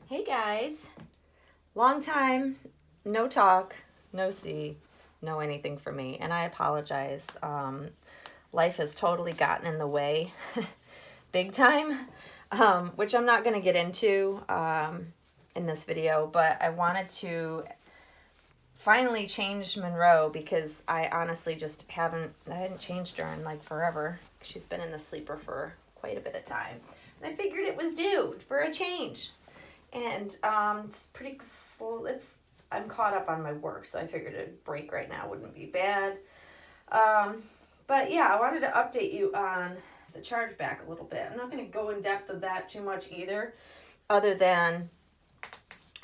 Hey guys, long time, no talk, no see, no anything for me, and I apologize. Life has totally gotten in the way, big time, which I'm not going to get into in this video, but I wanted to finally change Monroe because I honestly just I hadn't changed her in like forever. She's been in the sleeper for quite a bit of time, and I figured it was due for a change. And it's pretty slow. I'm caught up on my work, so I figured a break right now wouldn't be bad. But yeah, I wanted to update you on the chargeback a little bit. I'm not going to go in depth of that too much either, other than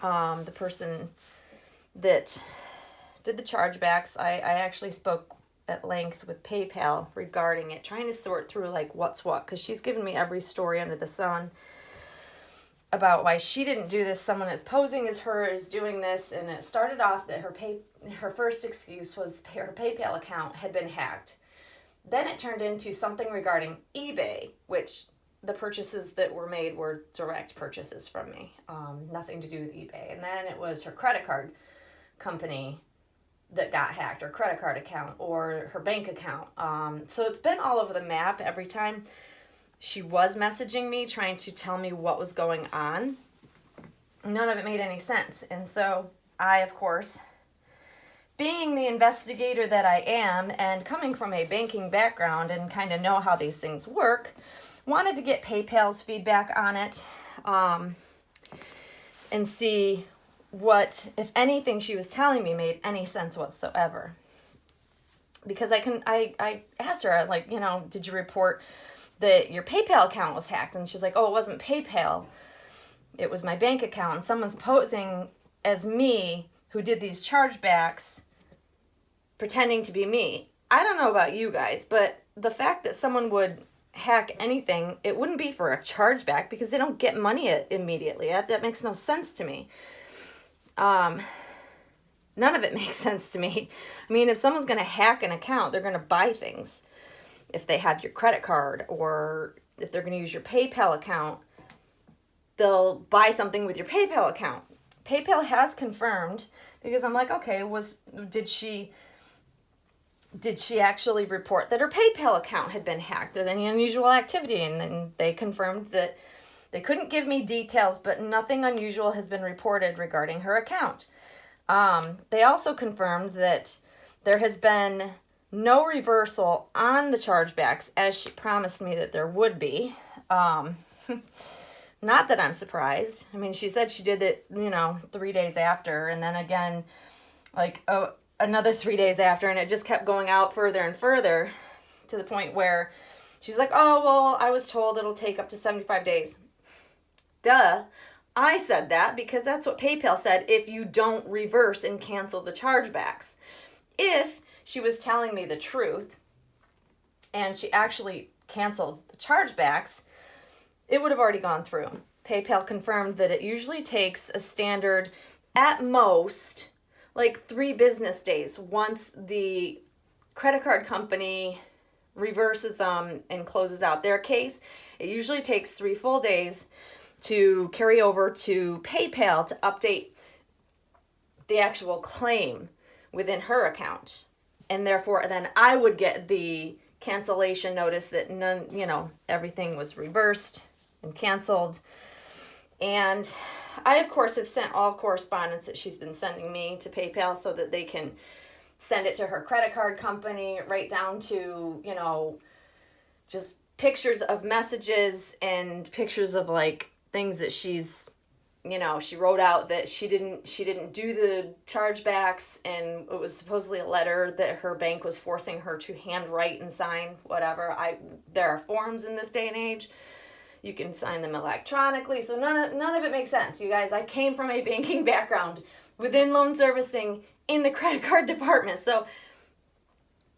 the person that did the chargebacks. I actually spoke at length with PayPal regarding it, trying to sort through like what's what, because she's given me every story under the sun about why she didn't do this. Someone is posing as her is doing this, and it started off that her first excuse was her PayPal account had been hacked. Then it turned into something regarding eBay, which the purchases that were made were direct purchases from me, nothing to do with eBay. And then it was her credit card company that got hacked, or credit card account, or her bank account. So it's been all over the map every time. She was messaging me, trying to tell me what was going on. None of it made any sense. And so I, of course, being the investigator that I am and coming from a banking background and kind of know how these things work, wanted to get PayPal's feedback on it and see what, if anything, she was telling me made any sense whatsoever. Because I asked her, like, did you report that your PayPal account was hacked? And she's like, oh, it wasn't PayPal. It was my bank account. And someone's posing as me who did these chargebacks, pretending to be me. I don't know about you guys, but the fact that someone would hack anything, it wouldn't be for a chargeback because they don't get money immediately. That makes no sense to me. None of it makes sense to me. I mean, if someone's going to hack an account, they're going to buy things. If they have your credit card, or if they're going to use your PayPal account, they'll buy something with your PayPal account. PayPal has confirmed, because I'm like, okay, did she actually report that her PayPal account had been hacked? Did any unusual activity? And then they confirmed that they couldn't give me details, but nothing unusual has been reported regarding her account. They also confirmed that there has been no reversal on the chargebacks, as she promised me that there would be. Not that I'm surprised. I mean, she said she did it, 3 days after, and then again, another 3 days after, and it just kept going out further and further to the point where she's like, oh, well, I was told it'll take up to 75 days. Duh. I said that because that's what PayPal said if you don't reverse and cancel the chargebacks. If she was telling me the truth and she actually canceled the chargebacks, it would have already gone through. PayPal confirmed that it usually takes a standard, at most, 3 business days once the credit card company reverses them and closes out their case. It usually takes 3 full days to carry over to PayPal to update the actual claim within her account. And therefore, then I would get the cancellation notice that everything was reversed and canceled. And I, of course, have sent all correspondence that she's been sending me to PayPal so that they can send it to her credit card company, right down to, just pictures of messages and pictures of things that she's, she wrote out that she didn't do the chargebacks, and it was supposedly a letter that her bank was forcing her to handwrite and sign, whatever. There are forms in this day and age. You can sign them electronically, so none of it makes sense, you guys. I came from a banking background within loan servicing in the credit card department. So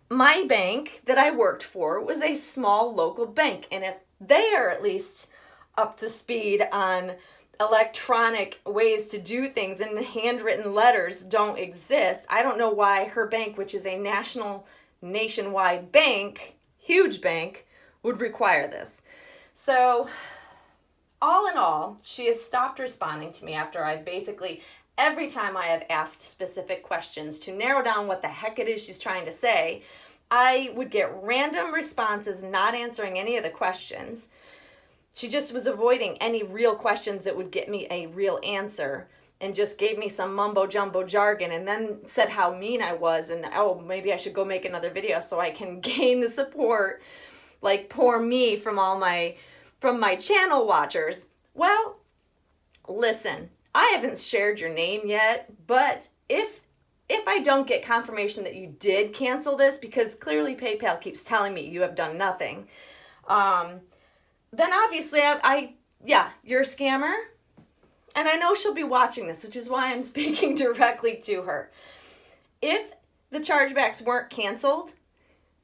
my bank that I worked for was a small local bank, and if they are at least up to speed on electronic ways to do things and handwritten letters don't exist, I don't know why her bank, which is a nationwide bank, huge bank, would require this. So all in all, she has stopped responding to me after I've basically, every time I have asked specific questions to narrow down what the heck it is she's trying to say, I would get random responses not answering any of the questions. She just was avoiding any real questions that would get me a real answer and just gave me some mumbo jumbo jargon and then said how mean I was and, oh, maybe I should go make another video so I can gain the support, like poor me from my channel watchers. Well, listen, I haven't shared your name yet, but if I don't get confirmation that you did cancel this, because clearly PayPal keeps telling me you have done nothing, then obviously yeah, you're a scammer. And I know she'll be watching this, which is why I'm speaking directly to her. If the chargebacks weren't canceled,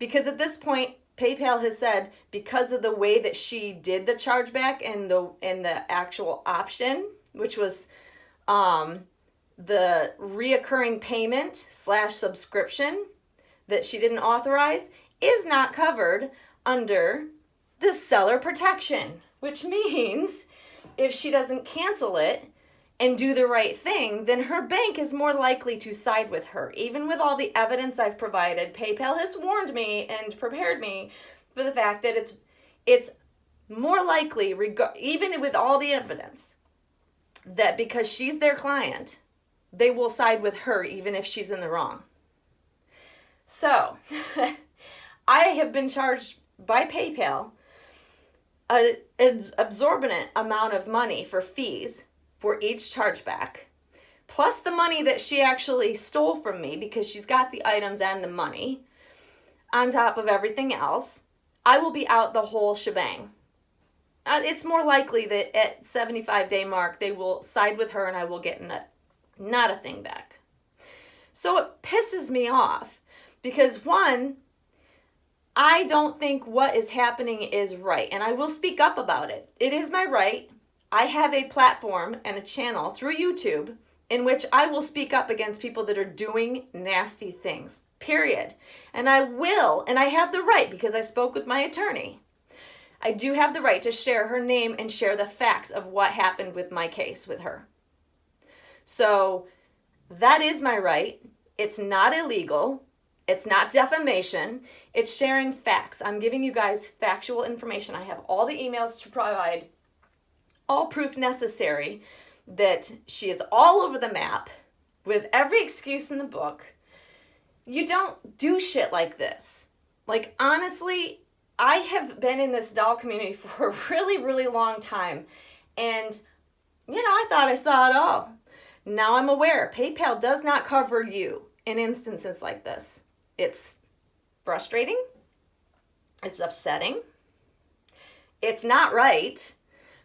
because at this point, PayPal has said because of the way that she did the chargeback and the actual option, which was the reoccurring payment / subscription that she didn't authorize, is not covered under the seller protection, which means if she doesn't cancel it and do the right thing, then her bank is more likely to side with her. Even with all the evidence I've provided, PayPal has warned me and prepared me for the fact that it's more likely, even with all the evidence, that because she's their client, they will side with her even if she's in the wrong. So, I have been charged by PayPal an exorbitant amount of money for fees for each chargeback, plus the money that she actually stole from me because she's got the items and the money, on top of everything else. I will be out the whole shebang. It's more likely that at 75-day mark, they will side with her and I will get not a thing back. So it pisses me off because, one, I don't think what is happening is right, and I will speak up about it. It is my right. I have a platform and a channel through YouTube in which I will speak up against people that are doing nasty things, period. And I will, and I have the right because I spoke with my attorney. I do have the right to share her name and share the facts of what happened with my case with her. So that is my right. It's not illegal. It's not defamation. It's sharing facts. I'm giving you guys factual information. I have all the emails to provide all proof necessary that she is all over the map with every excuse in the book. You don't do shit like this. Like, honestly, I have been in this doll community for a really, really long time. And, I thought I saw it all. Now I'm aware PayPal does not cover you in instances like this. It's frustrating. It's upsetting. It's not right.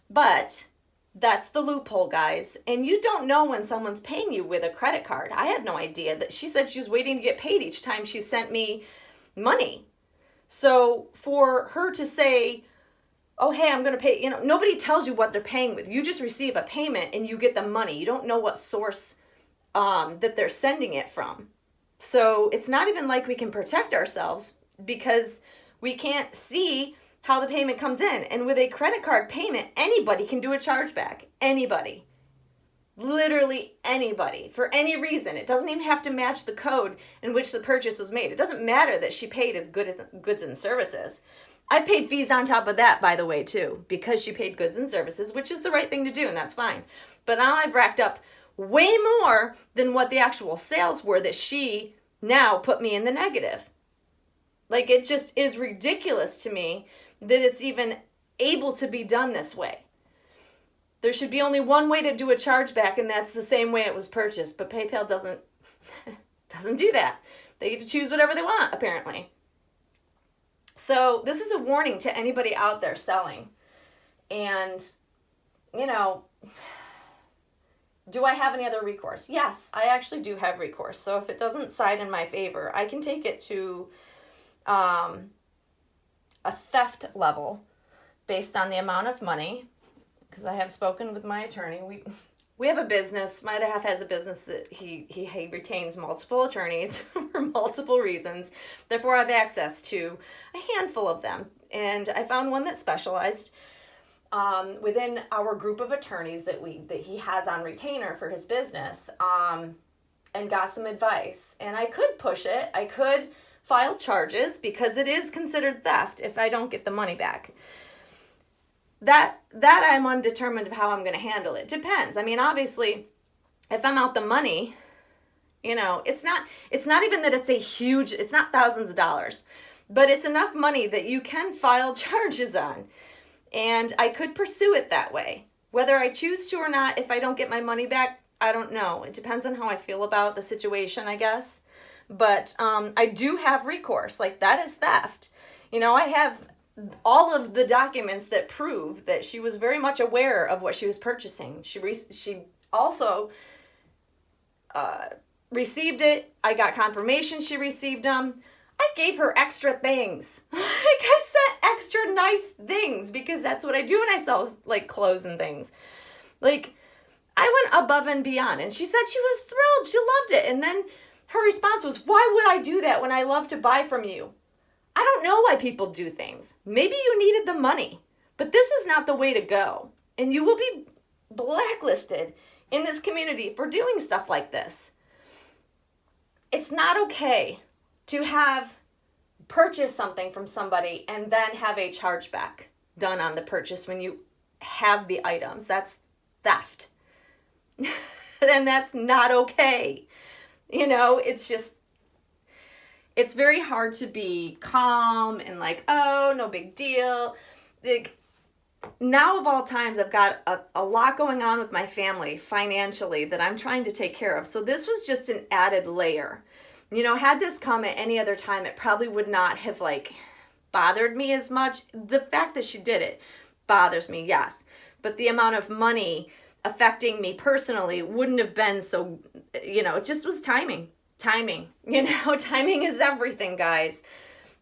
But that's the loophole, guys. And you don't know when someone's paying you with a credit card. I had no idea that she said she was waiting to get paid each time she sent me money. So for her to say, oh, hey, I'm going to pay, nobody tells you what they're paying with. You just receive a payment and you get the money. You don't know what source that they're sending it from. So it's not even like we can protect ourselves because we can't see how the payment comes in. And with a credit card payment, anybody can do a chargeback. Anybody. Literally anybody. For any reason. It doesn't even have to match the code in which the purchase was made. It doesn't matter that she paid as goods and services. I paid fees on top of that, by the way, too, because she paid goods and services, which is the right thing to do, and that's fine. But now I've racked up way more than what the actual sales were that she now put me in the negative. Like, it just is ridiculous to me that it's even able to be done this way. There should be only one way to do a chargeback, and that's the same way it was purchased. But PayPal doesn't do that. They get to choose whatever they want, apparently. So this is a warning to anybody out there selling. And, do I have any other recourse? Yes, I actually do have recourse. So if it doesn't side in my favor, I can take it to a theft level based on the amount of money, because I have spoken with my attorney. We have a business. My other half has a business that he retains multiple attorneys for multiple reasons. Therefore, I have access to a handful of them. And I found one that specialized. within our group of attorneys that he has on retainer for his business, and got some advice. And I could push it. I could file charges because it is considered theft if I don't get the money back. That I'm undetermined of how I'm going to handle it. Depends. I mean, obviously, if I'm out the money, it's not even that it's not thousands of dollars, but it's enough money that you can file charges on. And I could pursue it that way. Whether I choose to or not, if I don't get my money back, I don't know. It depends on how I feel about the situation, I guess. But I do have recourse. Like, that is theft. I have all of the documents that prove that she was very much aware of what she was purchasing. She also received it. I got confirmation she received them. I gave her extra things. I sent extra nice things because that's what I do when I sell clothes and things. I went above and beyond, and she said she was thrilled. She loved it. And then her response was, "Why would I do that when I love to buy from you?" I don't know why people do things. Maybe you needed the money, but this is not the way to go. And you will be blacklisted in this community for doing stuff like this. It's not okay to have purchased something from somebody and then have a chargeback done on the purchase when you have the items. That's theft. And that's not okay. It's very hard to be calm and oh, no big deal. Now of all times, I've got a lot going on with my family financially that I'm trying to take care of. So this was just an added layer. Had this come at any other time, it probably would not have bothered me as much. The fact that she did it bothers me, yes. But the amount of money affecting me personally wouldn't have been so, it just was timing. Timing is everything, guys.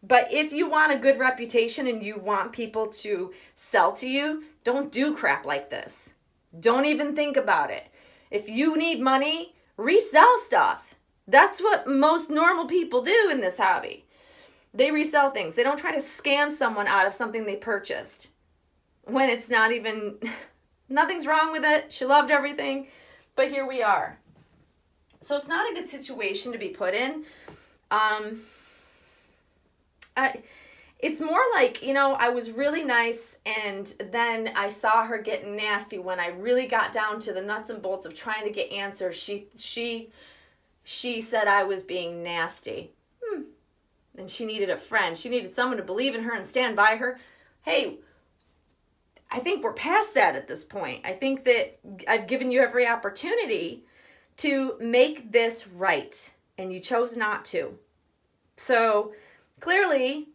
But if you want a good reputation and you want people to sell to you, don't do crap like this. Don't even think about it. If you need money, resell stuff. That's what most normal people do in this hobby. They resell things. They don't try to scam someone out of something they purchased when it's not even, nothing's wrong with it. She loved everything, but here we are. So it's not a good situation to be put in. It's more I was really nice, and then I saw her getting nasty when I really got down to the nuts and bolts of trying to get answers. She said I was being nasty. And she needed a friend. She needed someone to believe in her and stand by her. Hey, I think we're past that at this point. I think that I've given you every opportunity to make this right, and you chose not to. So clearly,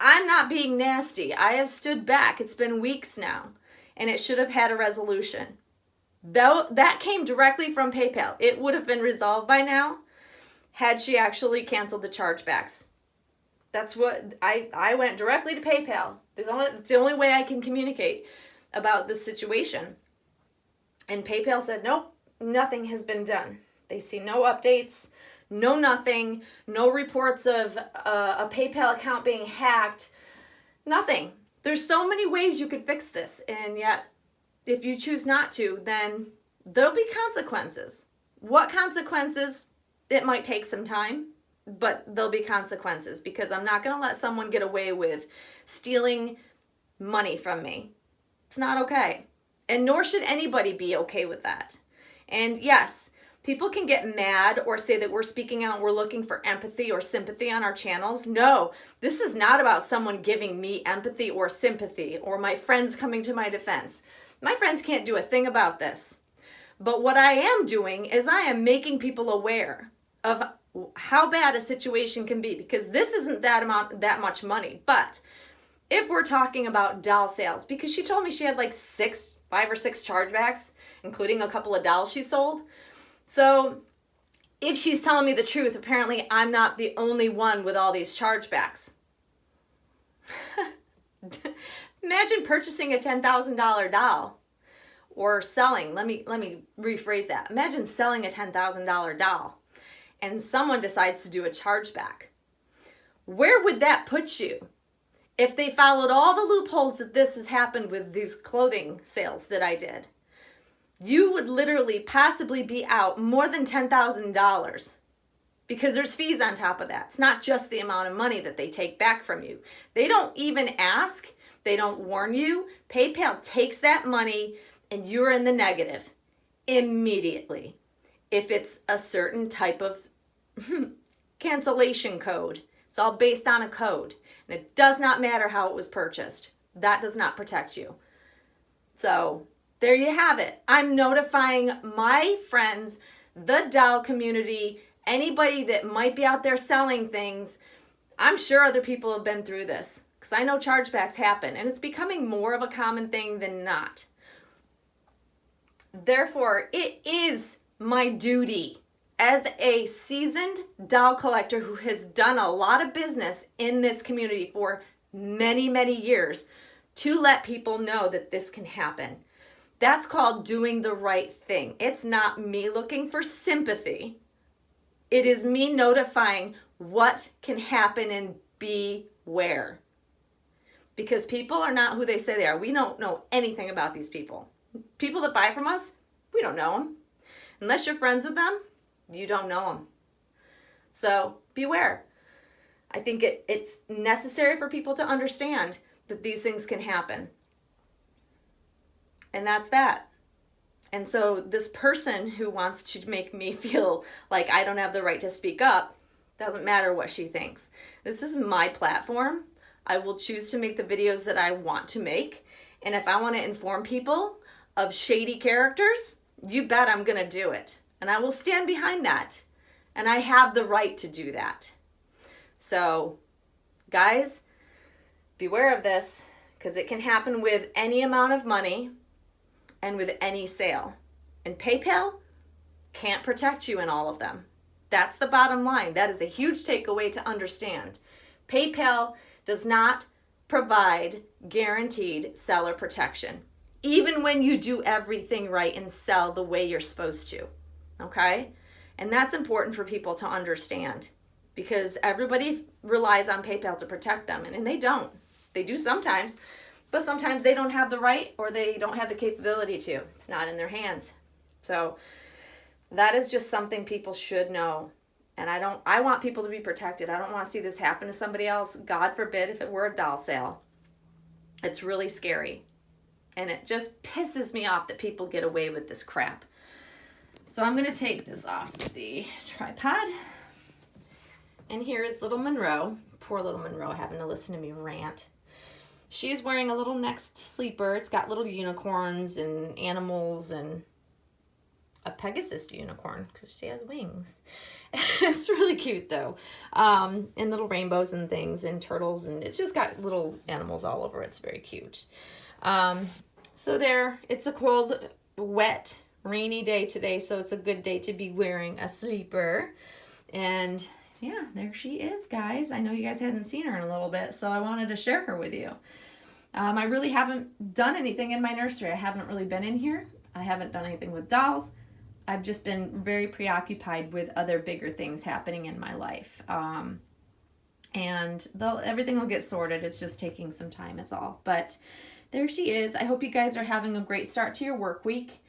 I'm not being nasty. I have stood back. It's been weeks now, and it should have had a resolution. Though that came directly from PayPal. It would have been resolved by now had she actually canceled the chargebacks. That's what I went directly to PayPal. It's the only way I can communicate about this situation. And PayPal said, nope. Nothing has been done. They see no updates, no nothing, no reports of a PayPal account being hacked, nothing. There's so many ways you could fix this, and yet if you choose not to, then there'll be consequences. What consequences? It might take some time, but there'll be consequences because I'm not going to let someone get away with stealing money from me. It's not okay. And nor should anybody be okay with that. And yes, people can get mad or say that we're speaking out and we're looking for empathy or sympathy on our channels. No, this is not about someone giving me empathy or sympathy or my friends coming to my defense. My friends can't do a thing about this. But what I am doing is I am making people aware of how bad a situation can be, because this isn't that much money. But if we're talking about doll sales, because she told me she had 5 or 6 chargebacks, including a couple of dolls she sold. So if she's telling me the truth, apparently I'm not the only one with all these chargebacks. Imagine purchasing a $10,000 doll or selling. Let me rephrase that. Imagine selling a $10,000 doll and someone decides to do a chargeback. Where would that put you? If they followed all the loopholes that this has happened with these clothing sales that I did, you would literally possibly be out more than $10,000 because there's fees on top of that. It's not just the amount of money that they take back from you. They don't even ask. They don't warn you. PayPal takes that money and you're in the negative immediately. If it's a certain type of cancellation code, it's all based on a code. And it does not matter how it was purchased. That does not protect you. So there you have it. I'm notifying my friends, the doll community, anybody that might be out there selling things. I'm sure other people have been through this because I know chargebacks happen and it's becoming more of a common thing than not. Therefore, it is my duty as a seasoned doll collector who has done a lot of business in this community for many, many years to let people know that this can happen. That's called doing the right thing. It's not me looking for sympathy. It is me notifying what can happen and beware. Because people are not who they say they are. We don't know anything about these people. People that buy from us, we don't know them. Unless you're friends with them, you don't know them. So beware. I think it's necessary for people to understand that these things can happen. And that's that. And so this person who wants to make me feel like I don't have the right to speak up, doesn't matter what she thinks. This is my platform. I will choose to make the videos that I want to make. And if I want to inform people of shady characters, you bet I'm going to do it. And I will stand behind that. And I have the right to do that. So, guys, beware of this because it can happen with any amount of money and with any sale. And PayPal can't protect you in all of them. That's the bottom line. That is a huge takeaway to understand. PayPal does not provide guaranteed seller protection, even when you do everything right and sell the way you're supposed to. Okay? And that's important for people to understand because everybody relies on PayPal to protect them, and they don't. They do sometimes, but sometimes they don't have the right or they don't have the capability to. It's not in their hands. So that is just something people should know. And I want people to be protected. I don't want to see this happen to somebody else. God forbid if it were a doll sale. It's really scary. And it just pisses me off that people get away with this crap. So I'm going to take this off the tripod. And here is little Monroe. Poor little Monroe having to listen to me rant. She's wearing a little Next sleeper. It's got little unicorns and animals and a Pegasus unicorn because she has wings. It's really cute though. And little rainbows and things and turtles, and it's just got little animals all over. It's very cute. So there, it's a cold, wet, rainy day today, so it's a good day to be wearing a sleeper. And yeah, there she is, guys. I know you guys hadn't seen her in a little bit, so I wanted to share her with you. I really haven't done anything in my nursery. I haven't really been in here. I haven't done anything with dolls. I've just been very preoccupied with other bigger things happening in my life. And everything will get sorted. It's just taking some time is all. But there she is. I hope you guys are having a great start to your work week.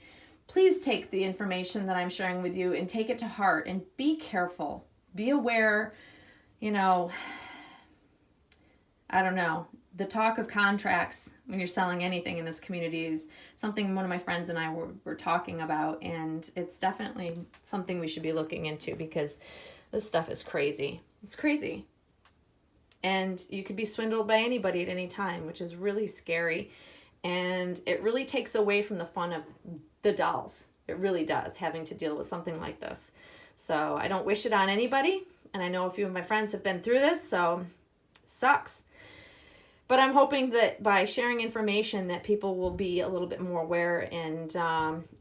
Please take the information that I'm sharing with you and take it to heart and be careful. Be aware, I don't know. The talk of contracts when you're selling anything in this community is something one of my friends and I were talking about, and it's definitely something we should be looking into because this stuff is crazy. It's crazy. And you could be swindled by anybody at any time, which is really scary. And it really takes away from the fun of the dolls. It really does, having to deal with something like this. So I don't wish it on anybody. And I know a few of my friends have been through this, so it sucks. But I'm hoping that by sharing information that people will be a little bit more aware and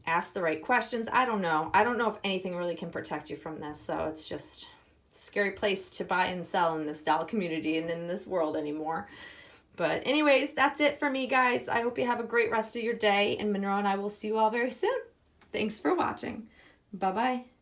ask the right questions. I don't know. I don't know if anything really can protect you from this. So it's just a scary place to buy and sell in this doll community and in this world anymore. But anyways, that's it for me, guys. I hope you have a great rest of your day. And Monroe and I will see you all very soon. Thanks for watching. Bye-bye.